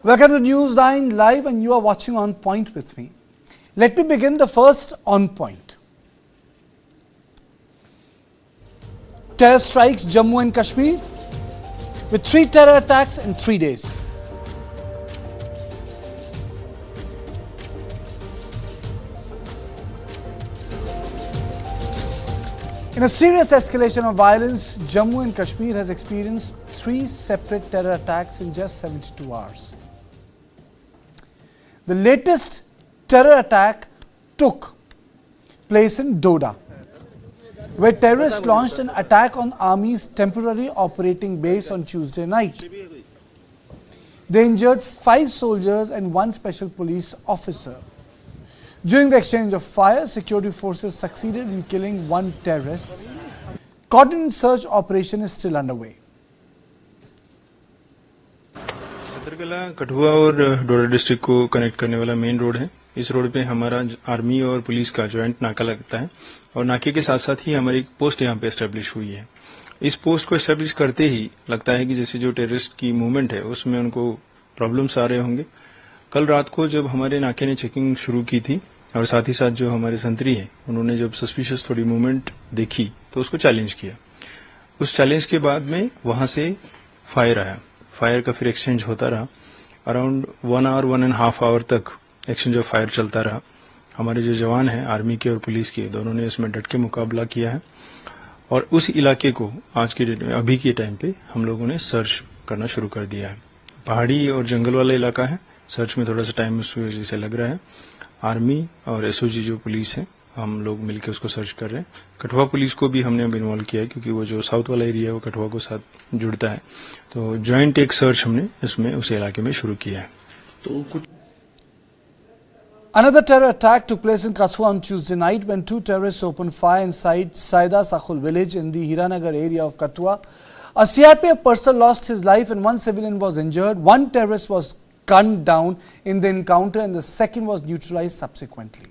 Welcome to News9 Live, and you are watching On Point with me. Let me begin the first On Point. Terror strikes Jammu and Kashmir with 3 terror attacks in 3 days. In a serious escalation of violence, Jammu and Kashmir has experienced 3 separate terror attacks in just 72 hours. The latest terror attack took place in Doda, where terrorists launched an attack on Army's temporary operating base on Tuesday night. They injured 5 soldiers and 1 special police officer. During the exchange of fire, security forces succeeded in killing 1 terrorist. Cordon search operation is still underway. Kathua और डोडा district को connect करने वाला main road है। इस road पे हमारा army और police का ज्वाइंट नाका लगता है और नाके के साथ साथ ही हमारी एक पोस्ट यहाँ पे एस्टेब्लिश हुई है। इस पोस्ट को एस्टेब्लिश करते ही लगता है कि जैसे जो टेररिस्ट की मूवमेंट है उसमें उनको प्रॉब्लम्स आ रहे होंगे। कल रात को जब हमारे नाके ने चेकिंग शुरू की थी और साथ ही साथ जो हमारे संतरी हैं उन्होंने जब सस्पिशियस थोड़ी मूवमेंट देखी तो उसको चैलेंज किया। उस चैलेंज के बाद में वहां से फायर आया। फायर का फिर एक्सचेंज होता रहा। अराउंड 1 आवर 1.5 आवर तक एक्सचेंज ऑफ फायर चलता रहा। हमारे जो जवान हैं आर्मी के और पुलिस के दोनों ने इसमें डट के मुकाबला किया है और उस इलाके को आज के डेट में अभी के टाइम पे हम लोगों ने सर्च करना शुरू कर दिया है। पहाड़ी और जंगल वाला इलाका है, सर्च में थोड़ा सा टाइम उस वजह से लग रहा है। आर्मी और एसओजी जो पुलिस है हम लोग मिलकर उसको सर्च कर रहे हैं। कठुआ पुलिस को भी हमने अब इन्वॉल्व किया है क्योंकि वो जो साउथ वाला एरिया है वो कठुआ को साथ जुड़ता है, तो ज्वाइंट एक सर्च हमने इसमें उस इलाके में शुरू किया है। तो Another terror attack took place in Kathua on Tuesday night when 2 terrorists opened fire inside Saida Sakhul village in the Hiranagar area of Kathua. A CRPF person lost his life and 1 civilian was injured. 1 terrorist was gunned down in the encounter and the second was neutralized subsequently.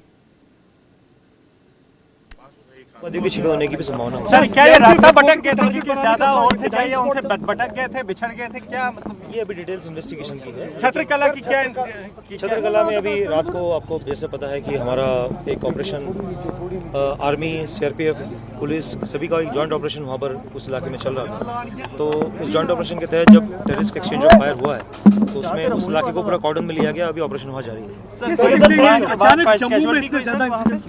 होने की भी संभावना sir, क्या ये रास्ता भटक गए थे कि ज्यादा और थे, क्या ये उनसे भटक गए थे, बिछड़ गए थे, क्या मतलब ये अभी डिटेल्स इन्वेस्टिगेशन की है। छत्रकला की क्या छत्रकला में अभी रात को आपको जैसे पता है कि हमारा एक ऑपरेशन आर्मी सीआरपीएफ पुलिस सभी का एक जॉइंट ऑपरेशन वहाँ पर उस इलाके में चल रहा था। तो उस जॉइंट ऑपरेशन के तहत जब टेररिस्ट का एक्सचेंज ऑफ फायर हुआ है तो उसमें उस इलाके को पूरा कॉर्डन में लिया गया। अभी ऑपरेशन वहाँ जारी है।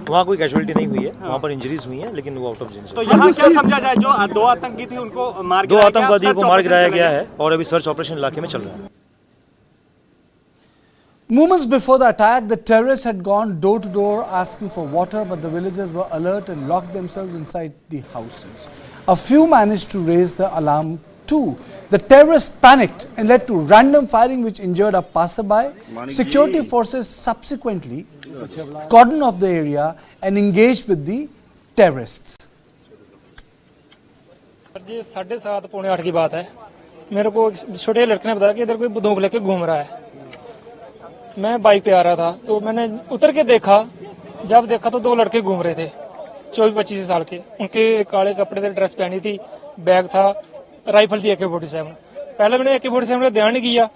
वहाँ कोई कैजुअलिटी नहीं हुई है, वहाँ पर इंजरीज हुई है लेकिन वो आउट ऑफ जेंस। तो यहाँ क्या समझा जाए, जो 2 आतंकी थे उनको मार 2 आतंकवादियों को मार गिराया गया है और अभी सर्च ऑपरेशन इलाके में चल रहा है। Moments before the attack, the terrorists had gone door to door asking for water, but the villagers were alert and locked themselves inside the houses. A few managed to raise the alarm too. The terrorists panicked and led to random firing which injured a passerby. Security forces subsequently cordoned off the area and engaged with the terrorists. जी 7:30 पौने 8 की बात है। मेरे को छोटे लड़के ने बताया कि इधर कोई बंदूक लेके घूम रहा है। मैं बाइक पे आ रहा था तो मैंने उतर के देखा। जब देखा तो 2 लड़के घूम रहे थे 24-25 साल के। उनके काले कपड़े थे, ड्रेस पहनी थी, बैग था, राइफल थी AK-47। पहले मैंने AK-47 में ध्यान नहीं किया,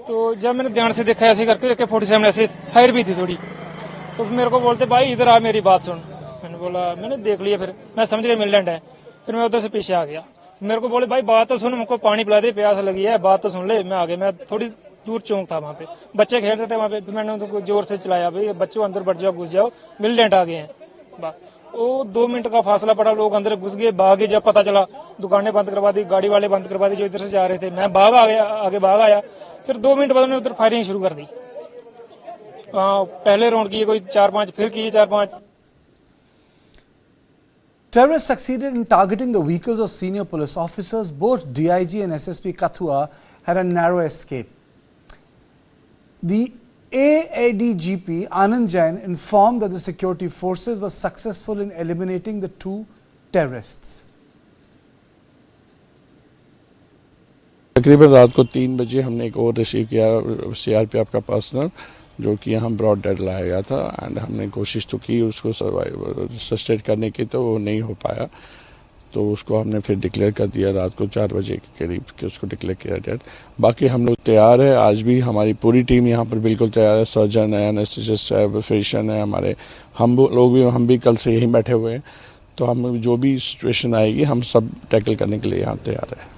तो जब मैंने ध्यान से देखा ऐसे करके AK-47 ऐसे साइड भी थी थोड़ी, तो मेरे को बोलते भाई इधर आ, मेरी बात सुन। मैंने बोला, मैंने देख लिया, फिर मैं समझ गया मिलिटेंट है। फिर मैं उधर से पीछे आ गया। मेरे को बोले भाई बात तो सुन, हमको पानी पिला दे, प्यास लगी है, बात तो सुन ले। मैं आ गया। मैं थोड़ी दूर चौक था, वहाँ पे बच्चे खेल रहे थे वहाँ पे। मैंने उनको जोर से चलाया, भाई बच्चों अंदर बढ़ जाओ, घुस जाओ, मिलिटेंट आ गए हैं। बस वो 2 मिनट का फासला पड़ा, लोग अंदर घुस गए, भागे। जब पता चला दुकानें बंद करवा दी, गाड़ी वाले बंद करवा दी जो इधर से जा रहे थे। मैं भाग आ गया, आगे भाग आया। फिर 2 मिनट बाद उन्होंने उधर फायरिंग शुरू कर दी। पहले राउंड किए कोई 4-5, फिर किए 4-5। Terrorists succeeded in targeting the vehicles of senior police officers. Both DIG and SSP Kathua had a narrow escape. The AADGP Anand Jain informed that the security forces were successful in eliminating the 2 terrorists. तकरीबन रात को 3 बजे हमने एक और receive किया CRPF का personal, जो कि यहाँ ब्रॉड डेड लाया गया था। एंड हमने कोशिश तो की उसको सर्वाइव सस्टेन करने की, तो वो नहीं हो पाया। तो उसको हमने फिर डिक्लेयर कर दिया रात को 4 बजे के करीब कि उसको डिक्लेयर किया डेड। बाकी हम लोग तैयार है, आज भी हमारी पूरी टीम यहाँ पर बिल्कुल तैयार है, सर्जन है, एनेस्थेसिस्ट है, फिजिशियन है हमारे, हम भी कल से यहीं बैठे हुए हैं। तो हम जो भी सिचुएशन आएगी हम सब टैकल करने के लिए यहाँ तैयार है।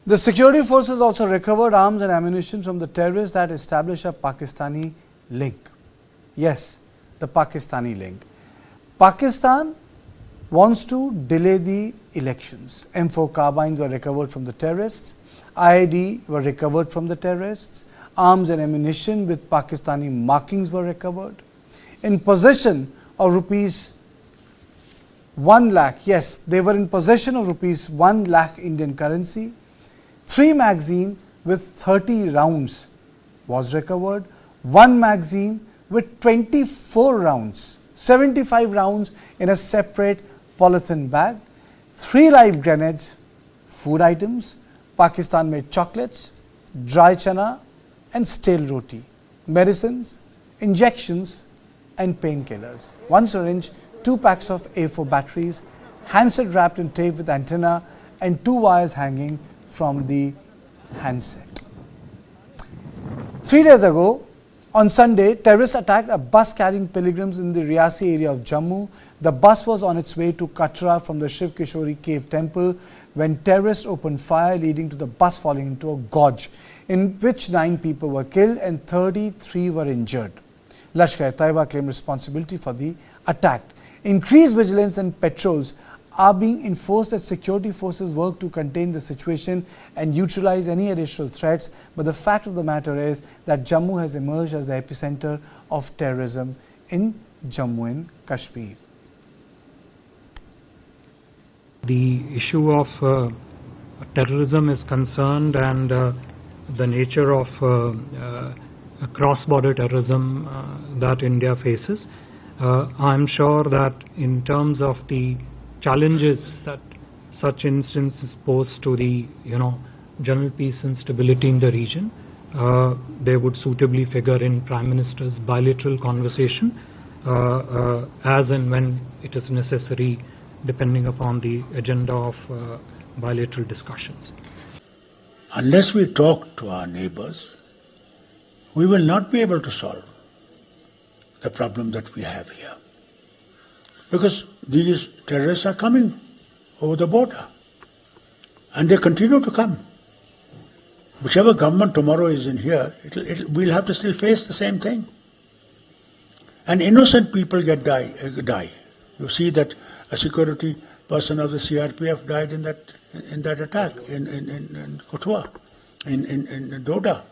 The security forces also recovered arms and ammunition from the terrorists that established a Pakistani link. Yes, the Pakistani link. Pakistan wants to delay the elections. M4 carbines were recovered from the terrorists. IED were recovered from the terrorists. Arms and ammunition with Pakistani markings were recovered. In possession of rupees 1 lakh, yes, they were in possession of rupees 1 lakh Indian currency. 3 magazine with 30 rounds was recovered. 1 magazine with 24 rounds, 75 rounds in a separate polythene bag. 3 live grenades, food items, Pakistan-made chocolates, dry chana and stale roti, medicines, injections and painkillers. 1 syringe, 2 packs of A4 batteries, handset wrapped in tape with antenna and 2 wires hanging from the handset. 3 days ago, on Sunday, terrorists attacked a bus carrying pilgrims in the Reasi area of Jammu. The bus was on its way to Katra from the Shiv Kishori cave temple when terrorists opened fire, leading to the bus falling into a gorge, in which 9 people were killed and 33 were injured. Lashkar-e-Taiba claimed responsibility for the attack. Increased vigilance and patrols are being enforced as security forces work to contain the situation and neutralize any additional threats. But the fact of the matter is that Jammu has emerged as the epicenter of terrorism in Jammu and Kashmir. The issue of terrorism is concerned and the nature of cross-border terrorism that India faces. I'm sure that in terms of the challenges that such instances pose to the general peace and stability in the region, they would suitably figure in Prime Minister's bilateral conversation as and when it is necessary, depending upon the agenda of bilateral discussions. Unless we talk to our neighbors, we will not be able to solve the problem that we have here. Because these terrorists are coming over the border and they continue to come. Whichever government tomorrow is in here, we'll have to still face the same thing. And innocent people die. You see that a security person of the CRPF died in that attack in Kathua, in Doda.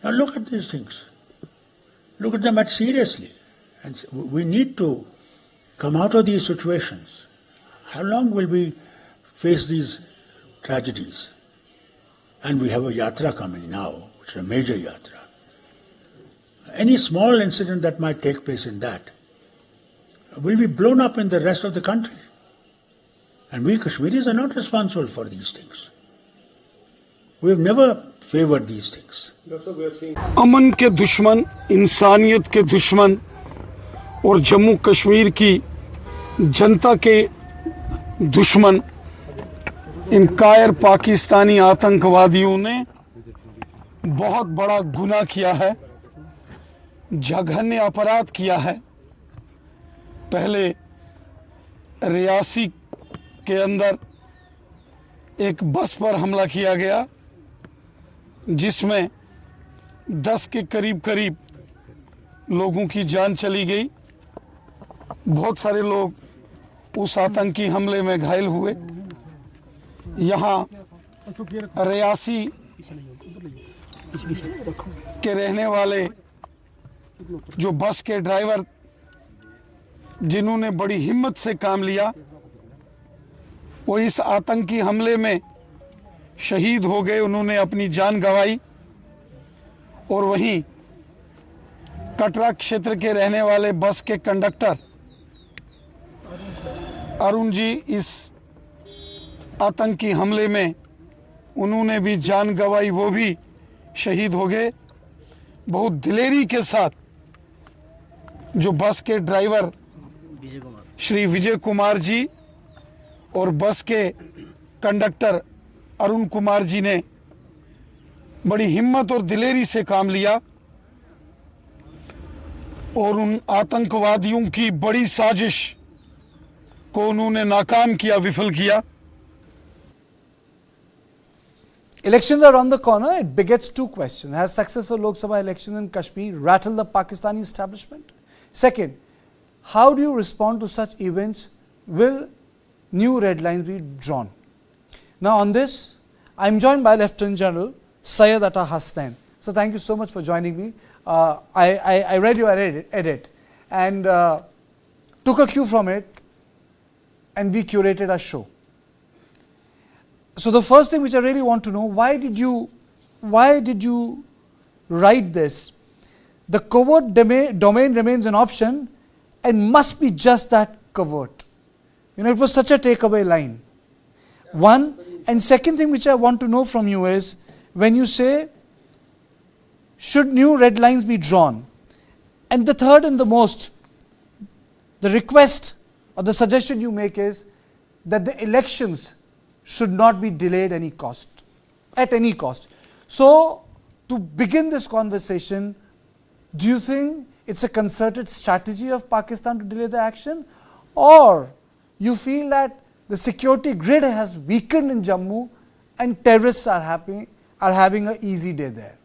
Now look at these things. Look at them seriously. And we need to come out of these situations. How long will we face these tragedies? And we have a yatra coming now, which is a major yatra. Any small incident that might take place in that will be blown up in the rest of the country. And we Kashmiris are not responsible for these things. We have never favored these things. अमन के दुश्मन, इंसानियत के दुश्मन और जम्मू कश्मीर की जनता के दुश्मन इन कायर पाकिस्तानी आतंकवादियों ने बहुत बड़ा गुनाह किया है, जघन्य अपराध किया है। पहले रियासी के अंदर एक बस पर हमला किया गया जिसमें 10 के करीब लोगों की जान चली गई। बहुत सारे लोग उस आतंकी हमले में घायल हुए। यहाँ रियासी के रहने वाले जो बस के ड्राइवर जिन्होंने बड़ी हिम्मत से काम लिया, वो इस आतंकी हमले में शहीद हो गए, उन्होंने अपनी जान गंवाई। और वहीं कटरा क्षेत्र के रहने वाले बस के कंडक्टर अरुण जी इस आतंकी हमले में उन्होंने भी जान गंवाई, वो भी शहीद हो गए। बहुत दिलेरी के साथ जो बस के ड्राइवर श्री विजय कुमार जी और बस के कंडक्टर अरुण कुमार जी ने बड़ी हिम्मत और दिलेरी से काम लिया और उन आतंकवादियों की बड़ी साजिश को उन्होंने नाकाम किया, विफल किया। Elections are on the corner. It begets two questions. Has successful Lok Sabha elections in Kashmir rattled the Pakistani establishment? Second, how do you respond to such events? Will new red lines be drawn? Now on this, I am joined by Lieutenant General Syed Atta Hasnain. So thank you so much for joining me. I read your edit and took a cue from it, and we curated a show. So the first thing which I really want to know, why did you write this? The covert domain remains an option and must be just that, covert. You know, it was such a takeaway line. One, and second thing which I want to know from you is, when you say, should new red lines be drawn? And the third and the most, the request or the suggestion you make is that the elections should not be delayed at any cost. So, to begin this conversation, do you think it's a concerted strategy of Pakistan to delay the action, or you feel that the security grid has weakened in Jammu and terrorists are having an easy day there?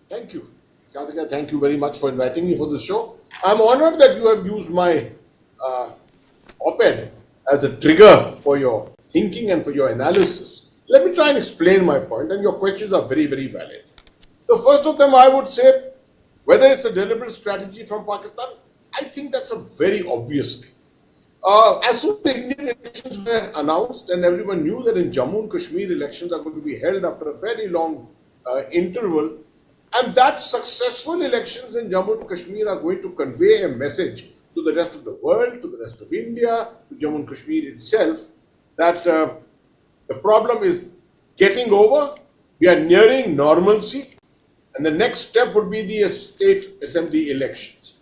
Thank you. Karthika, thank you very much for inviting me for this show. I'm honored that you have used my op-ed as a trigger for your thinking and for your analysis. Let me try and explain my point, and your questions are very, very valid. The first of them, I would say, whether it's a deliberate strategy from Pakistan, I think that's a very obvious thing. As soon as the Indian elections were announced and everyone knew that in Jammu and Kashmir elections are going to be held after a fairly long interval, and that successful elections in Jammu and Kashmir are going to convey a message to the rest of the world, to the rest of India, to Jammu and Kashmir itself, that the problem is getting over, we are nearing normalcy, and the next step would be the state assembly elections.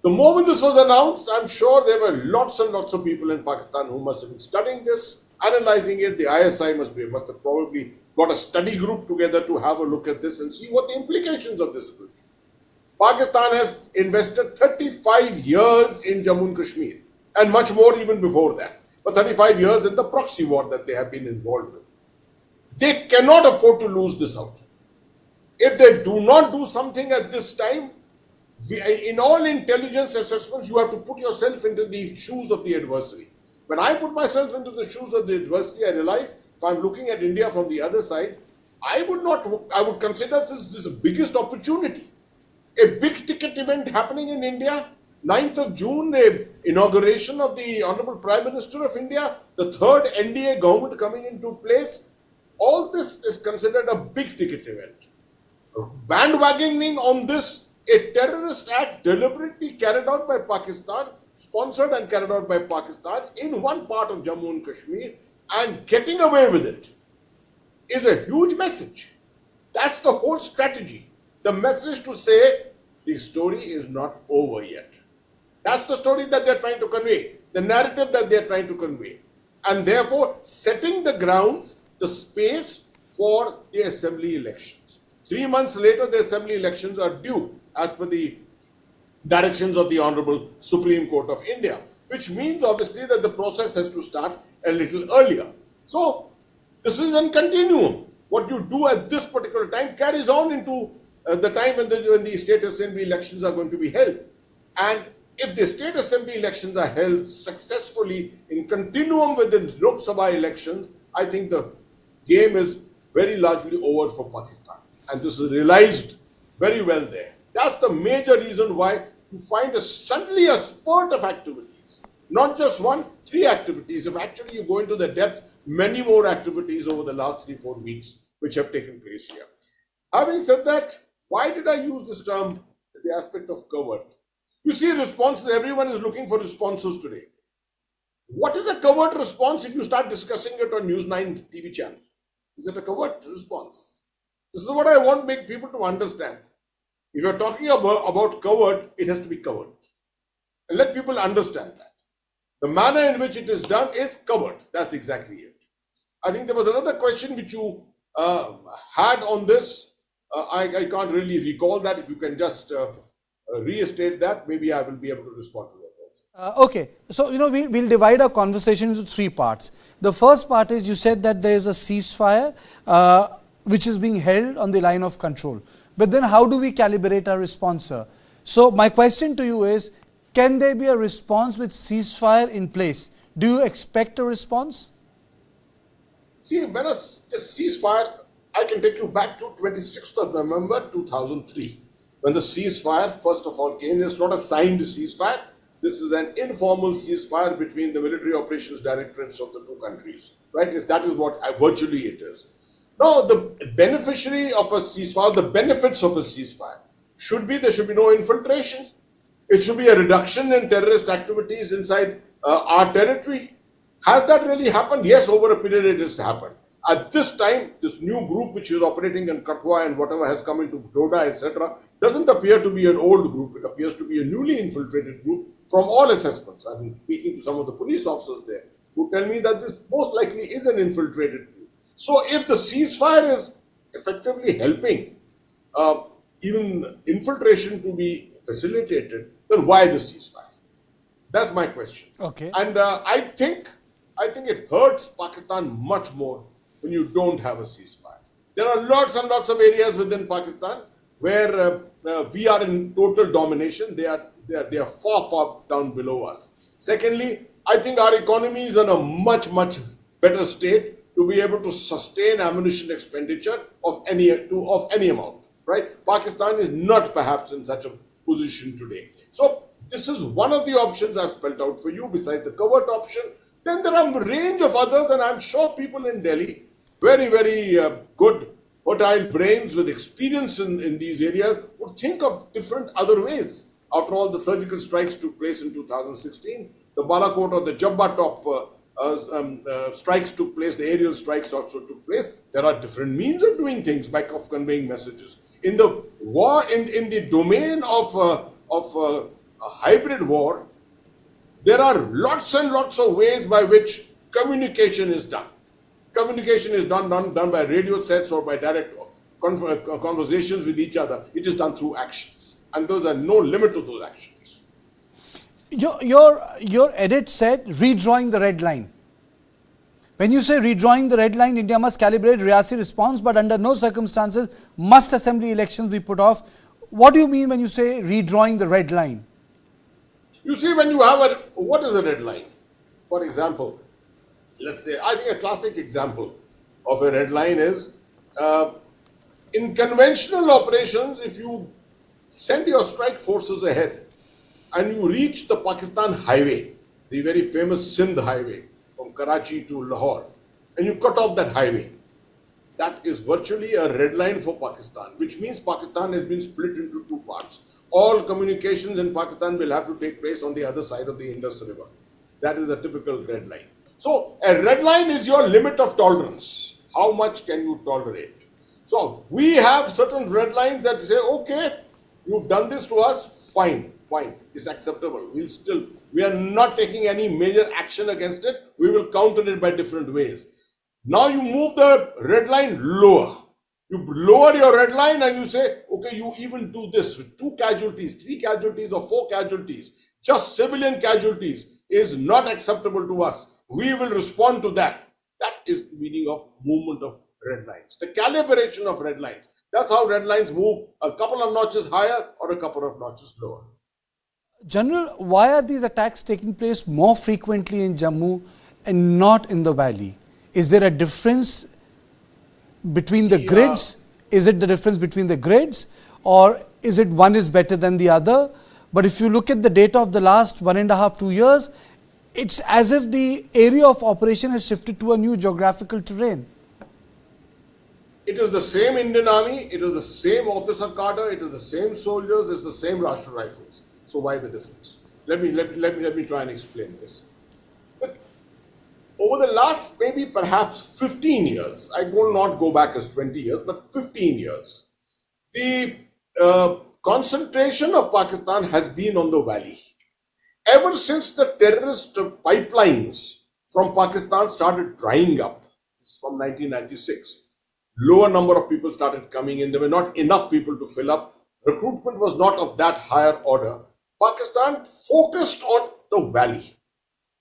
The moment this was announced, I'm sure there were lots and lots of people in Pakistan who must have been studying this, analyzing it. The ISI must have probably got a study group together to have a look at this and see what the implications of this will be. Pakistan has invested 35 years in Jammu and Kashmir, and much more even before that. But 35 years in the proxy war that they have been involved with. They cannot afford to lose this out. If they do not do something at this time, in all intelligence assessments, you have to put yourself into the shoes of the adversary. When I put myself into the shoes of the adversary, I realize if I'm looking at India from the other side, I would consider this the biggest opportunity. A big ticket event happening in India, 9th of June, the inauguration of the Honorable Prime Minister of India, the third NDA government coming into place. All this is considered a big ticket event. Bandwagoning on this, a terrorist act deliberately carried out by Pakistan, sponsored and carried out by Pakistan in one part of Jammu and Kashmir, and getting away with it is a huge message. That's the whole strategy. The message to say the story is not over yet. That's the story that they're trying to convey, the narrative that they're trying to convey. And therefore, setting the grounds, the space for the assembly elections. 3 months later, the assembly elections are due as per the directions of the Honorable Supreme Court of India, which means obviously that the process has to start a little earlier. So, this is a continuum. What you do at this particular time carries on into the time when the state assembly elections are going to be held. And if the state assembly elections are held successfully in continuum with the Lok Sabha elections, I think the game is very largely over for Pakistan. And this is realized very well there. That's the major reason why you find suddenly a spurt of activities. Not just 1, 3 activities. If actually you go into the depth, many more activities over the last 3-4 weeks which have taken place here. Having said that, why did I use this term, the aspect of covert? You see responses, everyone is looking for responses today. What is a covert response if you start discussing it on News9 TV channel? Is it a covert response? This is what I want to make people to understand. If you're talking about covert, it has to be covered. And let people understand that. The manner in which it is done is covered. That's exactly it. I think there was another question which you had on this. I can't really recall that. If you can just restate that, maybe I will be able to respond to that also. Okay, so we'll divide our conversation into three parts. The first part is, you said that there is a ceasefire which is being held on the line of control. But then how do we calibrate our response, sir? So my question to you is, can there be a response with ceasefire in place? Do you expect a response? See, when this ceasefire, I can take you back to 26th of November 2003, when the ceasefire first of all came. It's not a signed ceasefire. This is an informal ceasefire between the military operations directorates of the two countries, right? That is what virtually it is. Now, the beneficiary of a ceasefire, the benefits of a ceasefire should be there should be no infiltration. It should be a reduction in terrorist activities inside our territory. Has that really happened? Yes, over a period it has happened. At this time, this new group which is operating in Kathua and whatever has come into Doda, etc., doesn't appear to be an old group. It appears to be a newly infiltrated group from all assessments. I've been speaking to some of the police officers there who tell me that this most likely is an infiltrated group. So if the ceasefire is effectively helping even infiltration to be facilitated, then why the ceasefire? That's my question. Okay. And I think it hurts Pakistan much more when you don't have a ceasefire. There are lots and lots of areas within Pakistan where we are in total domination. They are far down below us. Secondly, I think our economy is in a much better state to be able to sustain ammunition expenditure of any amount. Right? Pakistan is not perhaps in such a position today. So this is one of the options I've spelled out for you besides the covert option. Then there are a range of others, and I'm sure people in Delhi, very good, fertile brains with experience in these areas, would think of different other ways. After all, the surgical strikes took place in 2016. The Balakot or the Jabba Top strikes took place. The aerial strikes also took place. There are different means of doing things, of conveying messages. In the war, in the domain of a hybrid war, there are lots and lots of ways by which communication is done. Communication is done by radio sets or by direct conversations with each other. It is done through actions, and those are no limit to those actions. Your edit said redrawing the red line. When you say redrawing the red line, India must calibrate Reasi response, but under no circumstances must assembly elections be put off. What do you mean when you say redrawing the red line? You see, when you have what is a red line? For example, let's say, I think a classic example of a red line is, in conventional operations, if you send your strike forces ahead and you reach the Pakistan highway, the very famous Sindh highway from Karachi to Lahore, and you cut off that highway, that is virtually a red line for Pakistan, which means Pakistan has been split into two parts. All communications in Pakistan will have to take place on the other side of the Indus River. That is a typical red line. So a red line is your limit of tolerance. How much can you tolerate? So we have certain red lines that say, okay, you've done this to us, fine, it's acceptable. We are not taking any major action against it. We will counter it by different ways. Now you move the red line lower. You lower your red line and you say, okay, you even do this with 2 casualties, 3 casualties or 4 casualties. Just civilian casualties is not acceptable to us. We will respond to that. That is the meaning of movement of red lines. The calibration of red lines. That's how red lines move a couple of notches higher or a couple of notches lower. General, why are these attacks taking place more frequently in Jammu and not in the valley? Is there a difference between the grids? Is it the difference between the grids, or is it one is better than the other? But if you look at the data of the last 1.5–2 years, it's as if the area of operation has shifted to a new geographical terrain. It is the same Indian Army, it is the same officer cadre, it is the same soldiers, it's the same Rashtra Rifles. So why the difference? Let me try and explain this. Over the last maybe perhaps 15 years, I will not go back as 20 years, but 15 years, the concentration of Pakistan has been on the valley. ever since the terrorist pipelines from Pakistan started drying up, from 1996, lower number of people started coming in. There were not enough people to fill up. Recruitment was not of that higher order. Pakistan focused on the valley,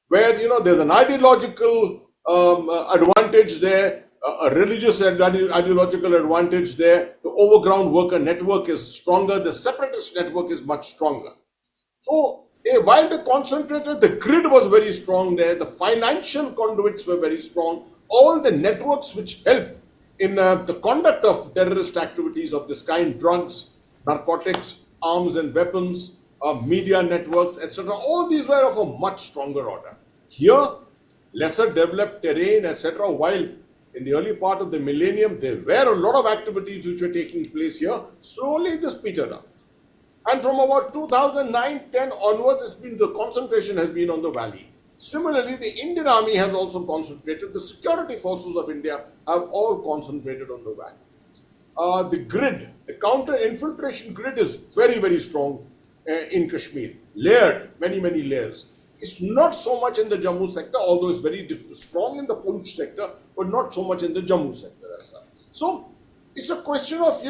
where, there's an ideological advantage there, a religious ideological advantage there. The overground worker network is stronger. The separatist network is much stronger. So while they concentrated, the grid was very strong there. The financial conduits were very strong. All the networks which help in the conduct of terrorist activities of this kind, drugs, narcotics, arms and weapons, media networks, etc. All these were of a much stronger order. Here, lesser developed terrain, etc. While in the early part of the millennium, there were a lot of activities which were taking place here. Slowly this petered out. And from about 2009-10 onwards, the concentration has been on the valley. Similarly, the Indian Army has also concentrated. The security forces of India have all concentrated on the valley. The grid, the counter-infiltration grid is very, very strong in Kashmir. Layered, many, many layers. It's not so much in the Jammu sector, although it's very strong in the Poonch sector, but not so much in the Jammu sector as such. So it's a question of,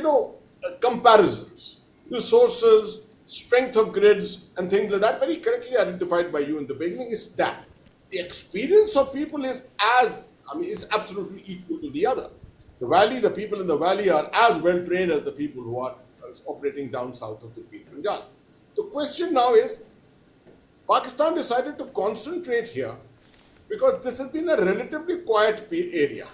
comparisons, resources, strength of grids, and things like that, very correctly identified by you in the beginning, is that the experience of people is absolutely equal to the other. The valley, the people in the valley are as well trained as the people who are operating down south of the Pir Panjal. The question now is, Pakistan decided to concentrate here because this has been a relatively quiet area.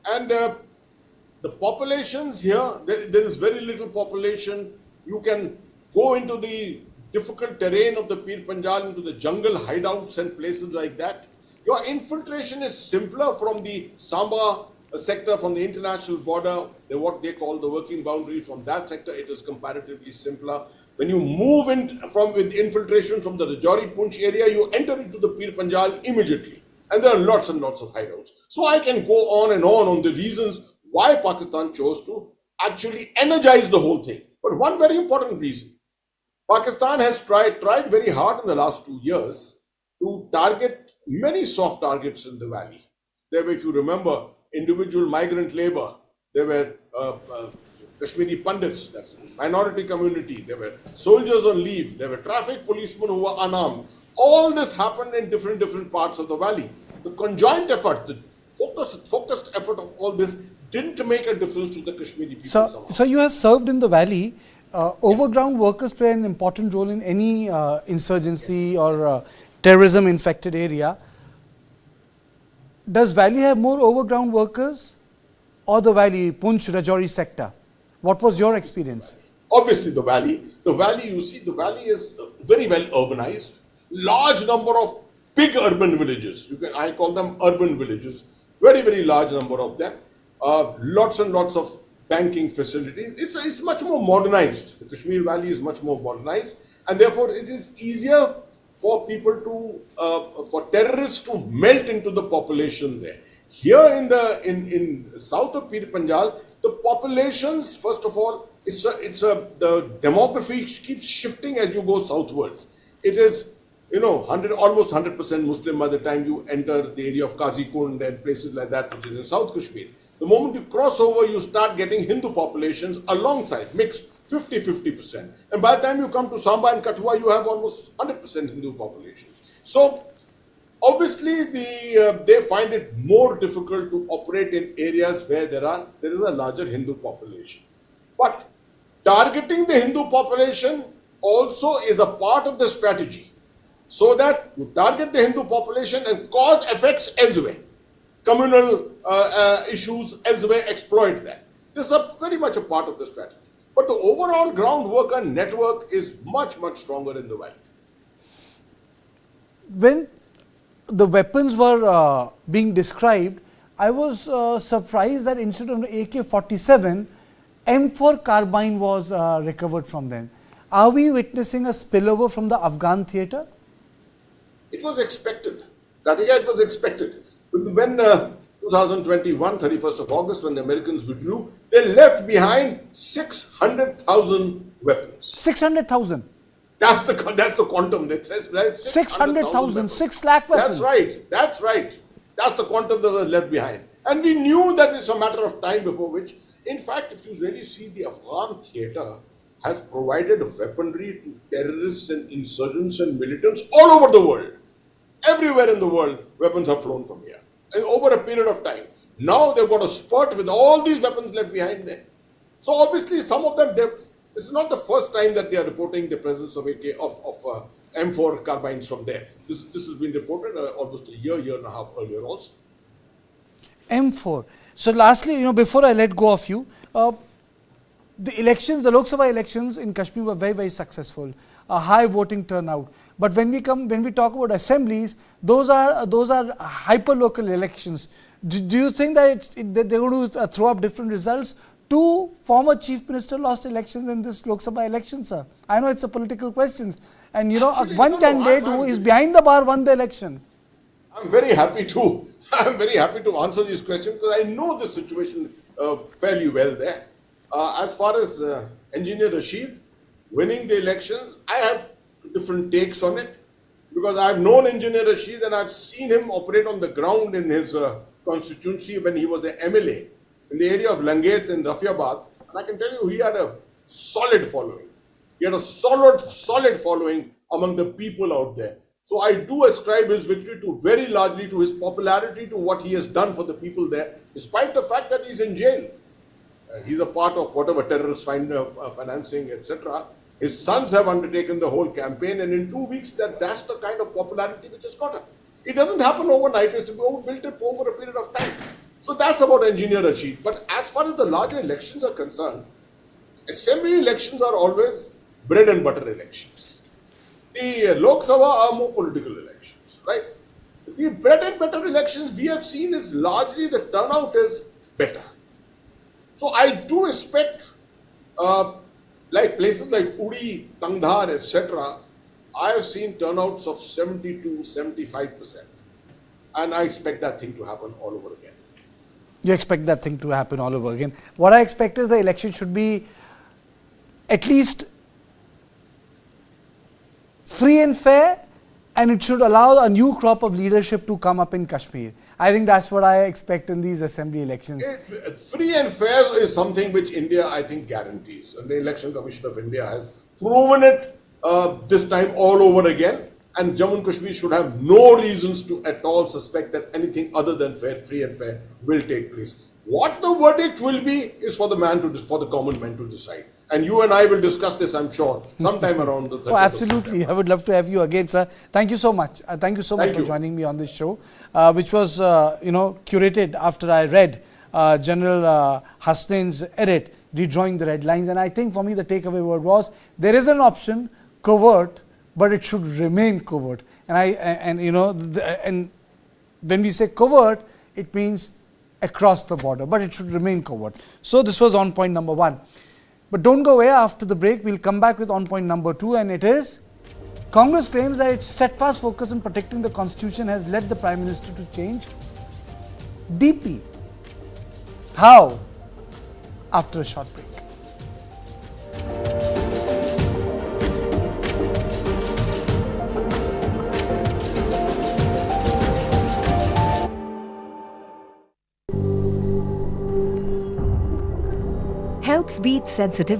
And the populations here, there is very little population. You can go into the difficult terrain of the Pir Panjal, into the jungle hideouts and places like that. Your infiltration is simpler from the Samba sector, from the international border, what they call the working boundary. From that sector, it is comparatively simpler. When you move in with infiltration from the Rajouri Poonch area, you enter into the Pir Panjal immediately. And there are lots and lots of hideouts. So I can go on and on the reasons why Pakistan chose to actually energize the whole thing. But one very important reason, Pakistan has tried very hard in the last 2 years to target many soft targets in the valley. There were, if you remember, individual migrant labor. There were Kashmiri Pandits, that's minority community. There were soldiers on leave. There were traffic policemen who were unarmed. All this happened in different parts of the valley. The conjoint effort, the focused effort of all this didn't make a difference to the Kashmiri people. So you have served in the valley. Overground workers play an important role in any insurgency or terrorism infected area. Does valley have more overground workers or the valley, Poonch, Rajouri sector? What was your experience? Obviously the valley. The valley, you see, the valley is very well urbanized. Large number of big urban villages. I call them urban villages. Very, very large number of them. Lots and lots of banking facilities. It's much more modernized. The Kashmir Valley is much more modernized, and therefore it is easier for people to, for terrorists to melt into the population there. Here in south of Pir Panjal, the populations, first of all, the demography keeps shifting as you go southwards. It is, almost 100% Muslim by the time you enter the area of Kazikund and places like that, which is in South Kashmir. The moment you cross over, you start getting Hindu populations alongside, mixed, 50-50%. And by the time you come to Samba and Kathua, you have almost 100% Hindu population. So, obviously, they find it more difficult to operate in areas where there is a larger Hindu population. But targeting the Hindu population also is a part of the strategy, so that you target the Hindu population and cause effects elsewhere. Communal issues elsewhere, exploit that. This is very much a part of the strategy. But the overall ground worker network is much, much stronger in the valley. When the weapons were being described, I was surprised that instead of AK-47, M4 carbine was recovered from them. Are we witnessing a spillover from the Afghan theatre? It was expected. Katika, it was expected. When 2021, 31st of August, when the Americans withdrew, they left behind 600,000 weapons. 600,000? That's the quantum. They threat, right? 600,000, 6 lakh weapons. That's right. That's the quantum that was left behind. And we knew that it's a matter of time before which, in fact, if you really see, the Afghan theater has provided weaponry to terrorists and insurgents and militants all over the world. Everywhere in the world, weapons have flown from here. And over a period of time. Now they've got a spurt with all these weapons left behind there. So obviously some of them, this is not the first time that they are reporting the presence of M4 carbines from there. This has been reported almost a year and a half earlier also. M4. So lastly, before I let go of you, the elections, the Lok Sabha elections in Kashmir were very, very successful. A high voting turnout. But when we talk about assemblies, those are hyper-local elections. Do you think that they're going to throw up different results? Two former chief minister lost elections in this Lok Sabha election, sir. I know it's a political question. And one candidate who is behind the bar won the election. I'm very happy to answer these questions because I know the situation fairly well there. As far as Engineer Rashid winning the elections, I have different takes on it because I've known Engineer Rashid and I've seen him operate on the ground in his constituency when he was an MLA in the area of Langet in Rafiabad, and I can tell you he had a solid following. He had a solid following among the people out there. So I do ascribe his victory very largely to his popularity, to what he has done for the people there, despite the fact that he's in jail. He's a part of whatever terrorist financing, etc. His sons have undertaken the whole campaign, and in 2 weeks, that's the kind of popularity which has got him. It doesn't happen overnight, it's built up over a period of time. So that's about Engineer Rashid. But as far as the larger elections are concerned, assembly elections are always bread and butter elections. The Lok Sabha are more political elections, right? The bread and butter elections we have seen is largely the turnout is better. So I do expect, like places like Uri, Tangdhar, etc., I have seen turnouts of 70 to 75%. And I expect that thing to happen all over again. You expect that thing to happen all over again. What I expect is the election should be at least free and fair, and it should allow a new crop of leadership to come up in Kashmir. I think that's what I expect in these assembly elections. Free and fair is something which India, I think, guarantees. And the Election Commission of India has proven it this time all over again. And Jammu and Kashmir should have no reasons to at all suspect that anything other than free and fair will take place. What the verdict will be is for the common man to decide. And you and I will discuss this, I'm sure, sometime around the 30th. Oh, absolutely. I would love to have you again, sir. Thank you so much. Thank you so much for joining me on this show, which was, curated after I read General Hasnain's edit, Redrawing the Red Lines. And I think for me, the takeaway word was, there is an option, covert, but it should remain covert. And when we say covert, it means across the border, but it should remain covert. So this was on point number 1. But don't go away. After the break, we'll come back with on point number 2, and it is Congress claims that its steadfast focus on protecting the Constitution has led the Prime Minister to change DP. How? After a short break. Helps beat sensitivity.